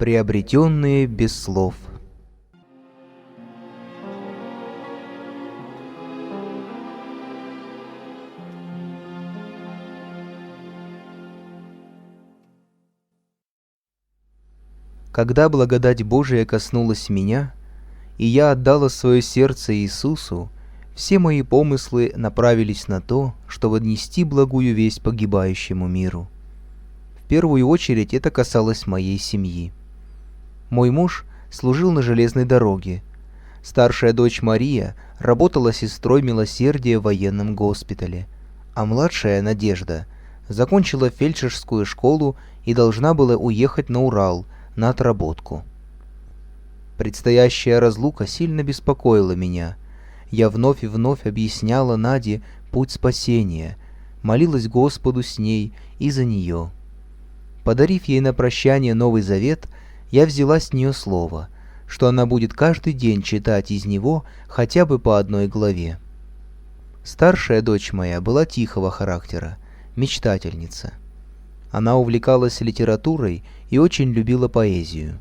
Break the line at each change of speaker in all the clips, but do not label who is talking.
Приобретенные без слов. Когда благодать Божия коснулась меня, и я отдала свое сердце Иисусу, все мои помыслы направились на то, чтобы нести благую весть погибающему миру. В первую очередь это касалось моей семьи. Мой муж служил на железной дороге. Старшая дочь Мария работала сестрой милосердия в военном госпитале, а младшая Надежда закончила фельдшерскую школу и должна была уехать на Урал на отработку. Предстоящая разлука сильно беспокоила меня. Я вновь и вновь объясняла Наде путь спасения, молилась Господу с ней и за нее. Подарив ей на прощание Новый Завет, я взяла с нее слово, что она будет каждый день читать из него хотя бы по одной главе. Старшая дочь моя была тихого характера, мечтательница. Она увлекалась литературой и очень любила поэзию.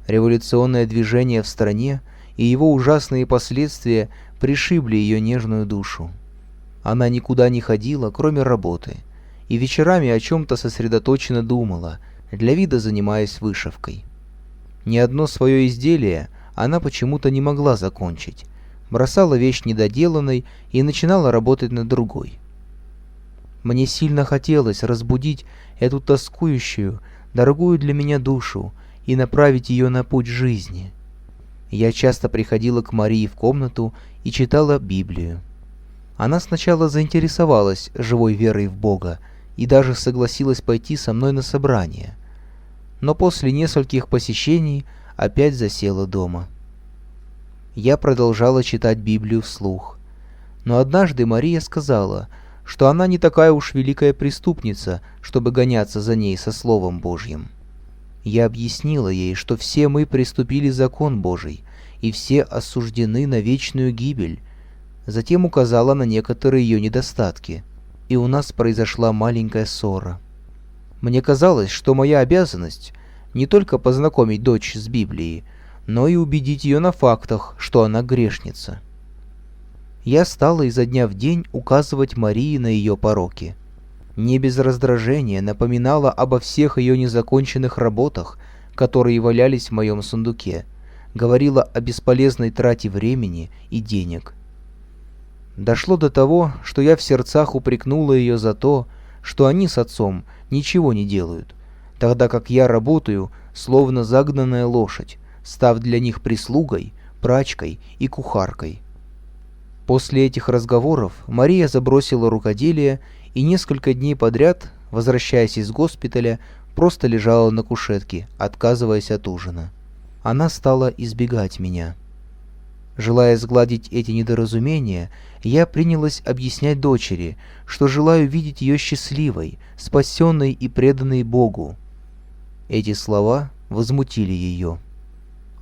Революционное движение в стране и его ужасные последствия пришибли ее нежную душу. Она никуда не ходила, кроме работы, и вечерами о чем-то сосредоточенно думала, для вида занимаясь вышивкой. Ни одно свое изделие она почему-то не могла закончить, бросала вещь недоделанной и начинала работать над другой. Мне сильно хотелось разбудить эту тоскующую, дорогую для меня душу и направить ее на путь жизни. Я часто приходила к Марии в комнату и читала Библию. Она сначала заинтересовалась живой верой в Бога и даже согласилась пойти со мной на собрание, но после нескольких посещений опять засела дома. Я продолжала читать Библию вслух, но однажды Мария сказала, что она не такая уж великая преступница, чтобы гоняться за ней со Словом Божьим. Я объяснила ей, что все мы приступили закон Божий, и все осуждены на вечную гибель. Затем указала на некоторые ее недостатки, и у нас произошла маленькая ссора. Мне казалось, что моя обязанность не только познакомить дочь с Библией, но и убедить ее на фактах, что она грешница. Я стала изо дня в день указывать Марии на ее пороки. Не без раздражения напоминала обо всех ее незаконченных работах, которые валялись в моем сундуке, говорила о бесполезной трате времени и денег. Дошло до того, что я в сердцах упрекнула ее за то, что они с отцом ничего не делают, тогда как я работаю, словно загнанная лошадь, став для них прислугой, прачкой и кухаркой. После этих разговоров Мария забросила рукоделие и несколько дней подряд, возвращаясь из госпиталя, просто лежала на кушетке, отказываясь от ужина. Она стала избегать меня. Желая сгладить эти недоразумения, я принялась объяснять дочери, что желаю видеть ее счастливой, спасенной и преданной Богу. Эти слова возмутили ее.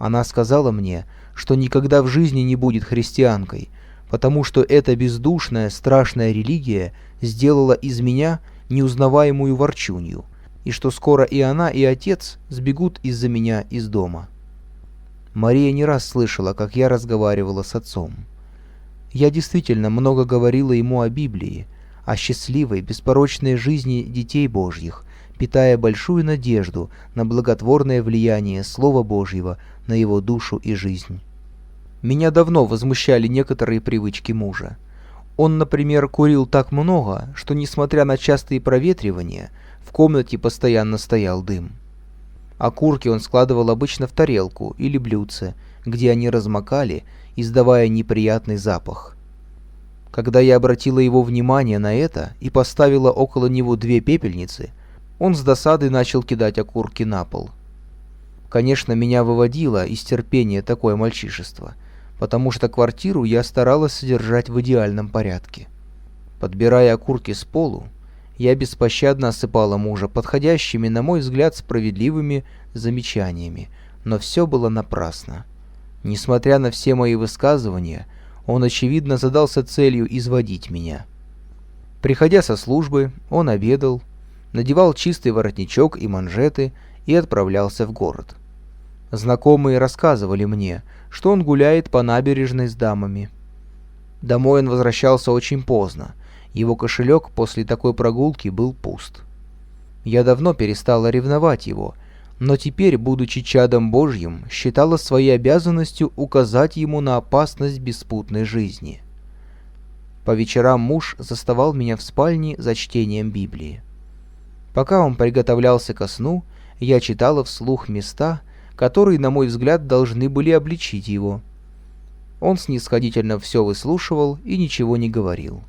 Она сказала мне, что никогда в жизни не будет христианкой, потому что эта бездушная, страшная религия сделала из меня неузнаваемую ворчунью, и что скоро и она, и отец сбегут из-за меня из дома. Мария не раз слышала, как я разговаривала с отцом. Я действительно много говорила ему о Библии, о счастливой, беспорочной жизни детей Божьих, питая большую надежду на благотворное влияние Слова Божьего на его душу и жизнь. Меня давно возмущали некоторые привычки мужа. Он, например, курил так много, что, несмотря на частые проветривания, в комнате постоянно стоял дым. Окурки он складывал обычно в тарелку или блюдце, где они размокали, издавая неприятный запах. Когда я обратила его внимание на это и поставила около него 2 пепельницы, он с досадой начал кидать окурки на пол. Конечно, меня выводило из терпения такое мальчишество, потому что квартиру я старалась содержать в идеальном порядке. Подбирая окурки с полу, я беспощадно осыпала мужа подходящими, на мой взгляд, справедливыми замечаниями, но все было напрасно. Несмотря на все мои высказывания, он, очевидно, задался целью изводить меня. Приходя со службы, он обедал, надевал чистый воротничок и манжеты и отправлялся в город. Знакомые рассказывали мне, что он гуляет по набережной с дамами. Домой он возвращался очень поздно. Его кошелек после такой прогулки был пуст. Я давно перестала ревновать его, но теперь, будучи чадом Божьим, считала своей обязанностью указать ему на опасность беспутной жизни. По вечерам муж заставал меня в спальне за чтением Библии. Пока он приготовлялся ко сну, я читала вслух места, которые, на мой взгляд, должны были обличить его. Он снисходительно все выслушивал и ничего не говорил.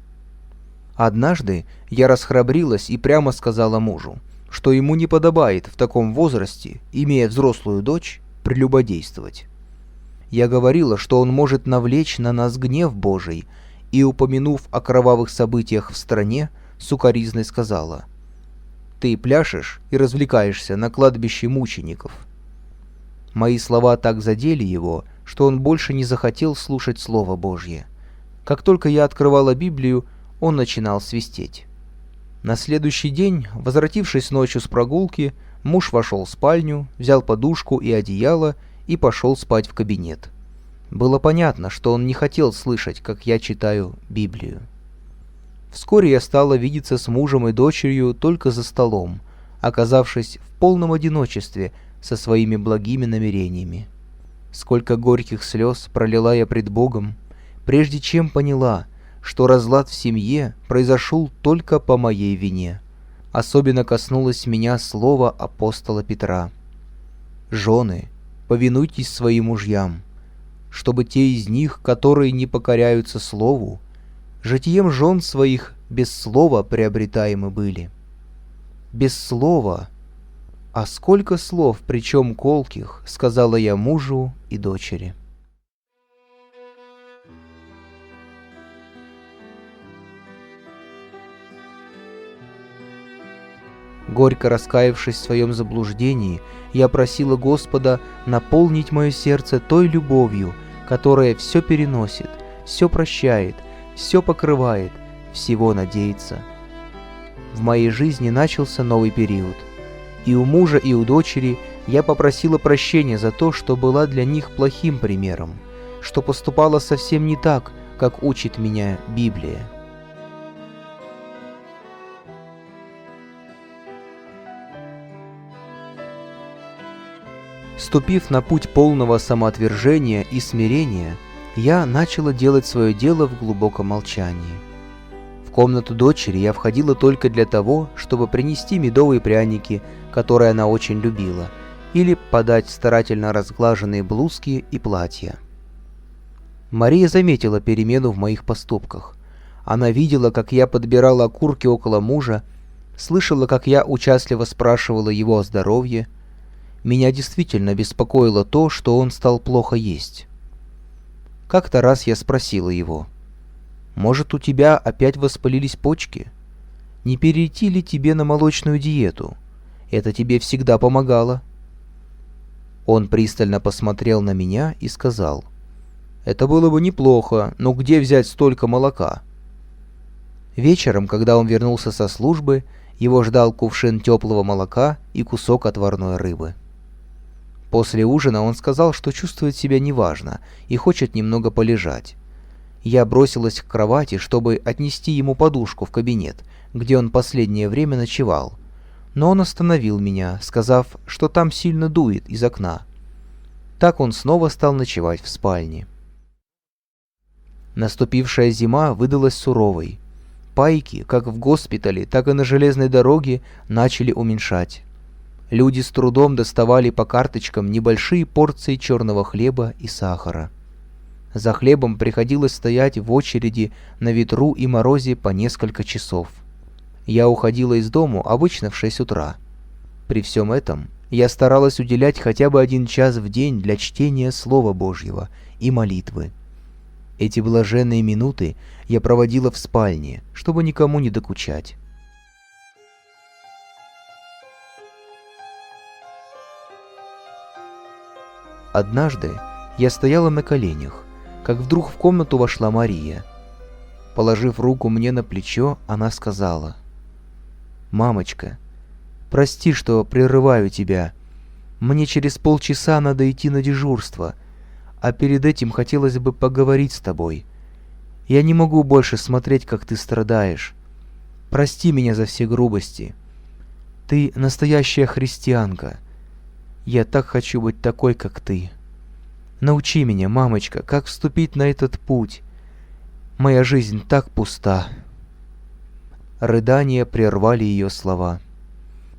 Однажды я расхрабрилась и прямо сказала мужу, что ему не подобает в таком возрасте, имея взрослую дочь, прелюбодействовать. Я говорила, что он может навлечь на нас гнев Божий, и, упомянув о кровавых событиях в стране, сукоризной сказала: «Ты пляшешь и развлекаешься на кладбище мучеников». Мои слова так задели его, что он больше не захотел слушать Слово Божье. Как только я открывала Библию, он начинал свистеть. На следующий день, возвратившись ночью с прогулки, муж вошел в спальню, взял подушку и одеяло и пошел спать в кабинет. Было понятно, что он не хотел слышать, как я читаю Библию. Вскоре я стала видеться с мужем и дочерью только за столом, оказавшись в полном одиночестве со своими благими намерениями. Сколько горьких слез пролила я пред Богом, прежде чем поняла, что разлад в семье произошел только по моей вине. Особенно коснулось меня слово апостола Петра: «Жены, повинуйтесь своим мужьям, чтобы те из них, которые не покоряются слову, житием жен своих без слова приобретаемы были». Без слова, а сколько слов, причем колких, сказала я мужу и дочери. Горько раскаявшись в своем заблуждении, я просила Господа наполнить мое сердце той любовью, которая все переносит, все прощает, все покрывает, всего надеется. В моей жизни начался новый период. И у мужа, и у дочери я попросила прощения за то, что была для них плохим примером, что поступала совсем не так, как учит меня Библия. Ступив на путь полного самоотвержения и смирения, я начала делать свое дело в глубоком молчании. В комнату дочери я входила только для того, чтобы принести медовые пряники, которые она очень любила, или подать старательно разглаженные блузки и платья. Мария заметила перемену в моих поступках. Она видела, как я подбирала окурки около мужа, слышала, как я участливо спрашивала его о здоровье. Меня действительно беспокоило то, что он стал плохо есть. Как-то раз я спросила его: «Может, у тебя опять воспалились почки? Не перейти ли тебе на молочную диету? Это тебе всегда помогало». Он пристально посмотрел на меня и сказал: «Это было бы неплохо, но где взять столько молока?» Вечером, когда он вернулся со службы, его ждал кувшин теплого молока и кусок отварной рыбы. После ужина он сказал, что чувствует себя неважно и хочет немного полежать. Я бросилась к кровати, чтобы отнести ему подушку в кабинет, где он последнее время ночевал. Но он остановил меня, сказав, что там сильно дует из окна. Так он снова стал ночевать в спальне. Наступившая зима выдалась суровой. Пайки, как в госпитале, так и на железной дороге, начали уменьшать. Люди с трудом доставали по карточкам небольшие порции черного хлеба и сахара. За хлебом приходилось стоять в очереди на ветру и морозе по несколько часов. Я уходила из дому обычно в 6 утра. При всем этом я старалась уделять хотя бы 1 час в день для чтения Слова Божьего и молитвы. Эти блаженные минуты я проводила в спальне, чтобы никому не докучать. Однажды я стояла на коленях, как вдруг в комнату вошла Мария. Положив руку мне на плечо, она сказала: «Мамочка, прости, что прерываю тебя. Мне через полчаса надо идти на дежурство, а перед этим хотелось бы поговорить с тобой. Я не могу больше смотреть, как ты страдаешь. Прости меня за все грубости. Ты настоящая христианка. Я так хочу быть такой, как ты. Научи меня, мамочка, как вступить на этот путь. Моя жизнь так пуста». Рыдания прервали ее слова.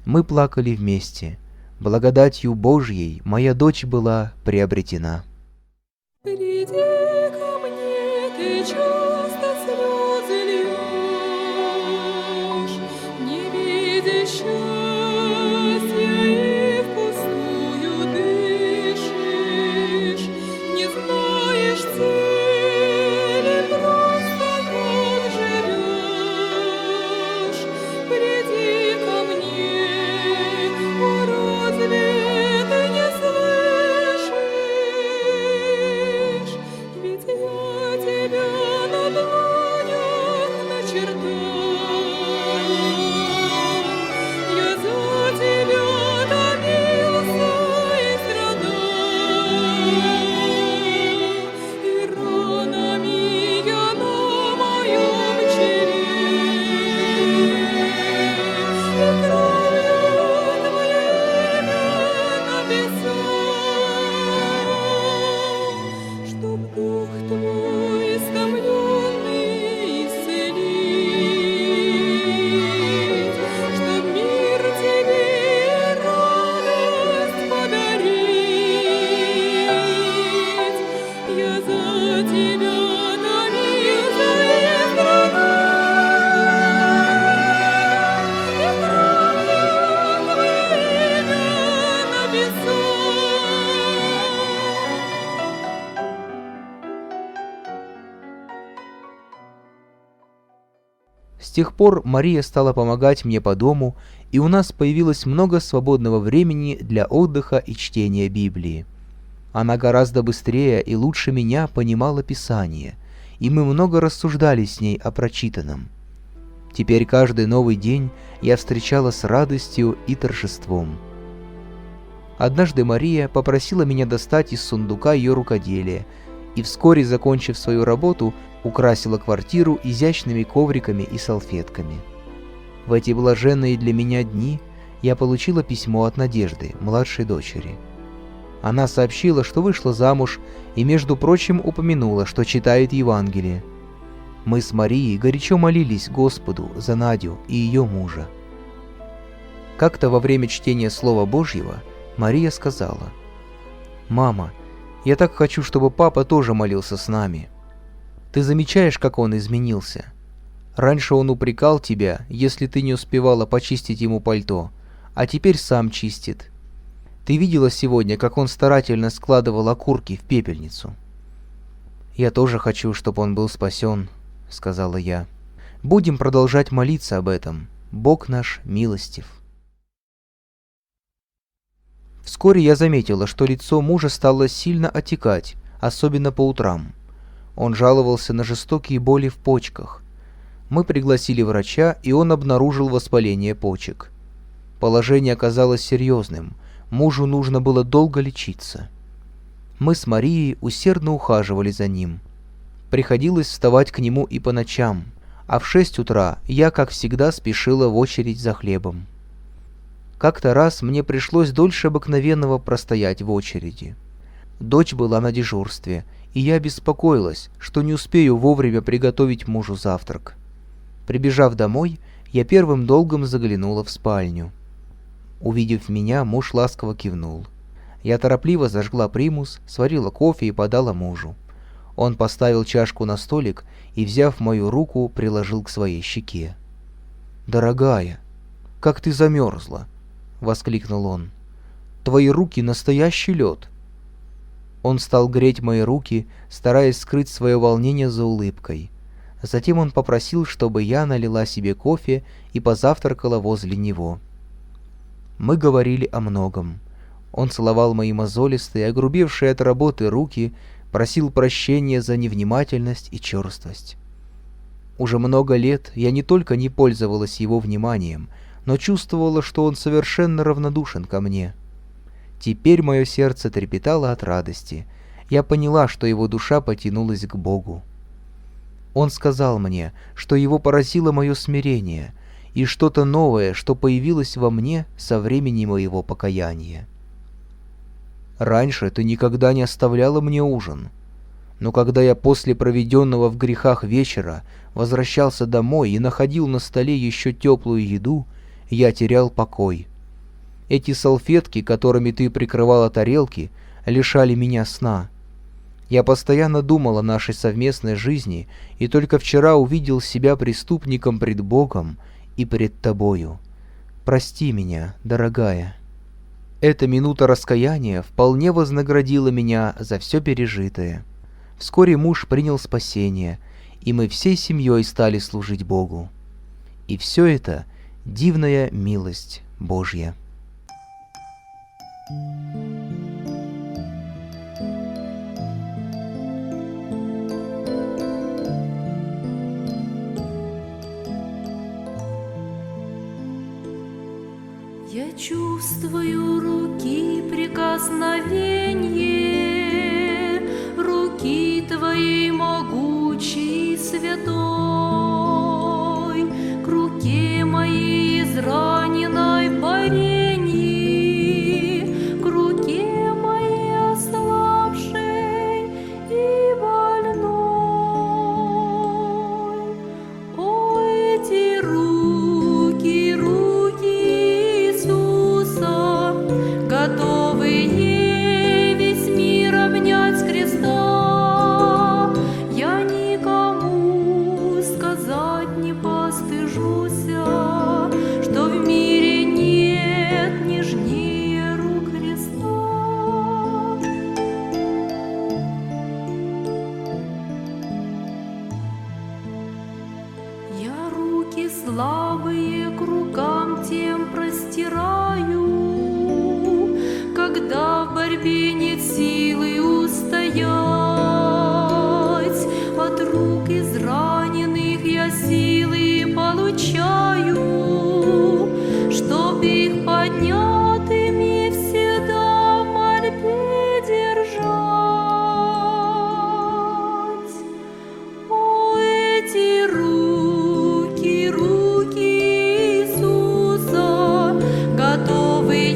Мы плакали вместе. Благодатью Божьей моя дочь была приобретена.
Приди ко мне, ты часто слезы льешь, не видя счастья и впустую дышишь, не знаешь цели, просто как живешь. Приди ко мне, о, разве ты не слышишь? Ведь я тебя на дланях начертал. Я за тебя томился и страдал, и ранами я на моем челе, и кровью твое имя написал, чтоб дух твой истомленный исцелить, чтоб мир тебе и радость подарить. Я за тебя томился и страдал, и кровью твое имя написал.
С тех пор Мария стала помогать мне по дому, и у нас появилось много свободного времени для отдыха и чтения Библии. Она гораздо быстрее и лучше меня понимала Писание, и мы много рассуждали с ней о прочитанном. Теперь каждый новый день я встречала с радостью и торжеством. Однажды Мария попросила меня достать из сундука ее рукоделие, и вскоре, закончив свою работу, украсила квартиру изящными ковриками и салфетками. В эти блаженные для меня дни я получила письмо от Надежды, младшей дочери. Она сообщила, что вышла замуж, и, между прочим, упомянула, что читает Евангелие. Мы с Марией горячо молились Господу за Надю и ее мужа. Как-то во время чтения Слова Божьего Мария сказала: «Мама, я так хочу, чтобы папа тоже молился с нами. Ты замечаешь, как он изменился? Раньше он упрекал тебя, если ты не успевала почистить ему пальто, а теперь сам чистит. Ты видела сегодня, как он старательно складывал окурки в пепельницу?» «Я тоже хочу, чтобы он был спасен», — сказала я. «Будем продолжать молиться об этом. Бог наш милостив». Вскоре я заметила, что лицо мужа стало сильно отекать, особенно по утрам. Он жаловался на жестокие боли в почках. Мы пригласили врача, и он обнаружил воспаление почек. Положение оказалось серьезным, мужу нужно было долго лечиться. Мы с Марией усердно ухаживали за ним. Приходилось вставать к нему и по ночам, а в 6 утра я, как всегда, спешила в очередь за хлебом. Как-то раз мне пришлось дольше обыкновенного простоять в очереди. Дочь была на дежурстве, и я беспокоилась, что не успею вовремя приготовить мужу завтрак. Прибежав домой, я первым долгом заглянула в спальню. Увидев меня, муж ласково кивнул. Я торопливо зажгла примус, сварила кофе и подала мужу. Он поставил чашку на столик и, взяв мою руку, приложил к своей щеке. «Дорогая, как ты замерзла!» — воскликнул он. «Твои руки — настоящий лед!» Он стал греть мои руки, стараясь скрыть свое волнение за улыбкой. Затем он попросил, чтобы я налила себе кофе и позавтракала возле него. Мы говорили о многом. Он целовал мои мозолистые, огрубевшие от работы руки, просил прощения за невнимательность и черствость. Уже много лет я не только не пользовалась его вниманием, но чувствовала, что он совершенно равнодушен ко мне. Теперь мое сердце трепетало от радости. Я поняла, что его душа потянулась к Богу. Он сказал мне, что его поразило мое смирение и что-то новое, что появилось во мне со времени моего покаяния. «Раньше ты никогда не оставляла мне ужин, но когда я после проведенного в грехах вечера возвращался домой и находил на столе еще теплую еду, я терял покой. Эти салфетки, которыми ты прикрывала тарелки, лишали меня сна. Я постоянно думал о нашей совместной жизни и только вчера увидел себя преступником пред Богом и пред тобою. Прости меня, дорогая». Эта минута раскаяния вполне вознаградила меня за все пережитое. Вскоре муж принял спасение, и мы всей семьей стали служить Богу. И все это — дивная милость Божья.
Я чувствую руки прикосновение, руки Твоей могучей святой, к руке моей израненной пареньи, к руке моей ослабшей и больной. О, эти руки, руки Иисуса, готовые весь мир обнять с креста. Я никому сказать не постыжуся, что в мире нет нежнее рук Христа. Я руки слабые к рукам тем простираю, когда в борьбе нет силы устоять. От рук израненных я силы получаю, чтоб их поднятыми всегда в мольбе держать. О, эти руки, руки Иисуса, готовые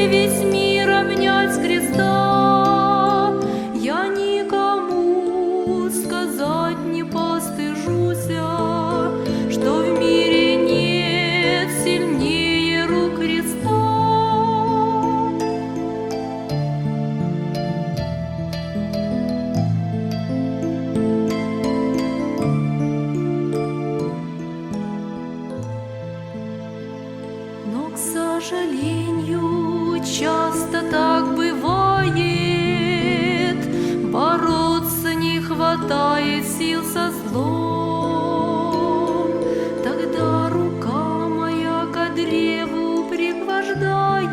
весь мир обнять с креста. Я никому сказать не постыжуся, что в мире нет сильнее рук Христа. Но, к сожалению, часто так бывает, бороться не хватает сил со злом. Тогда рука моя ко древу пригвождает,